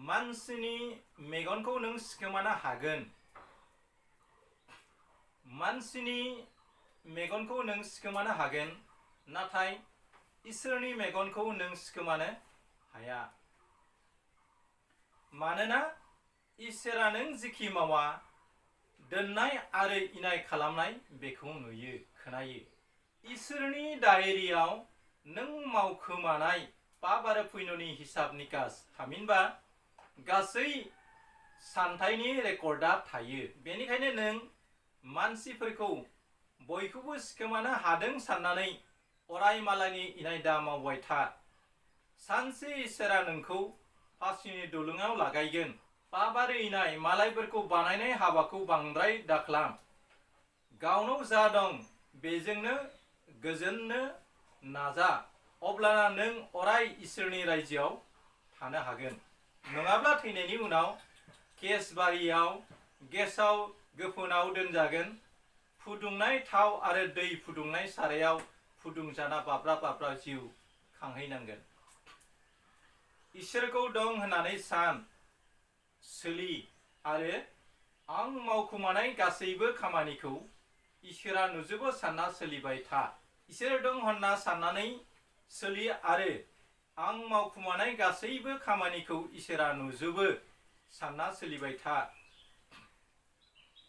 मानसिनि मेगनखौ नों सिखोमानो हागोन, मानसिनि मेगनखौ नों सिखोमानो हागोन, नाथाय इसोरनि मेगनखौ नों सिखोमानो हाया। मानोना इसोरा नों जिखि मावा दोननाय आरो इनाय खालामनाय बेखौ नुयो, खोनायो। इसोरनि दायरियाव नों मावखोमानाय पाप आरो पुण्यनि हिसाब निकास थामहिनबा गासै सानथाइनि रेकर्डआ थायो। बेनिखायनो नों मानसिफोरखौ बयखौबो सिखोमानो हादों साननानै अराय मालायनि इनाय दा मावबाय था। सानसे इसोरा नोंखौ फासिनि दुलुङाव लागायगोन। पाप आरो इनाय मालायफोरखौ बानायनाय हाबाखौ बांद्राय दाखालाम। गावनाव जा दं बेजोंनो गोजोननो नाजा, अब्लाना नों अराय इसोरनि रायजोआव थानो हागोन। नङाब्ला थैनायनि उनाव केसबारियाव गेसाव गोफोनाव दोनजागोन। फुदुंनाय थाव आरो दै फुदुंनाय सारायाव फुदुंजाना बाब्रा बाब्रा जिउ खांहैनांगोन। इसोरखौ दं होननानै सान, सोलि आरो आं मावखोमानाय गासैबो खामानिखौ इसोरा नुजोबो सानना सोलिबाय था। इसोर दं होनना साननानै सोलि आरो आं मावखोमानाय गासैबो खामानिखौ इसोरा नुजोबो सानना सोलिबाय था।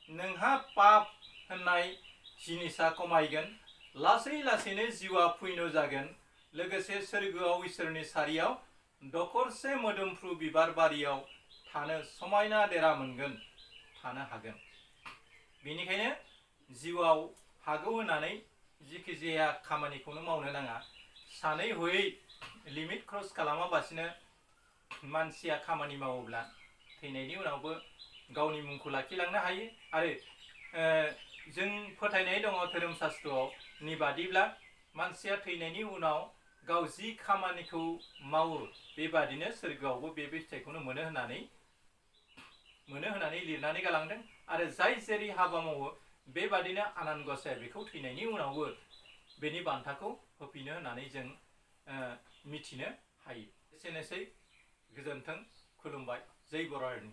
नोंहा पाप होननाय जिनिसा खमायगोन, लासै लासैनो जिउआ पुण्य जागोन। लोगोसे सोरगोआव इसोरनि सारियाव दखरसे मोदोमफ्रु बिबार बारियाव थानो समायना देरा मोनगोन, थानो हागोन। बेनिखायनो जिउआव हागौ होननानै जिखि जाया खामानिखौनो मावनो नाङा। सानै हयै लिमिट क्रस खालामाबासिनो मानसिया खामानि मावोब्ला थैनायनि उनावबो गावनि मुंखौ लाखिलांनो हायो। आरो जों फोथायनाय दङ धोरोम शास्त्रआव नि बादिब्ला मानसिया थैनायनि उनाव गाव जि खामानिखौ मावो बेबादिनो सोरगोआवबो बे फिथाइखौनो मोनो होननानै लिरनानै गालांदों। आरो जाय जेरै हाबा मावो बेबादिनो आनान गसाया बेखौ थैनायनि उनावबो बेनि बान्थाखौ होफिनो होननानै जों मिथिनो हायो। एसेनोसै, गोजोन्थों, खुलुमबाय, जै बर' हारिनि।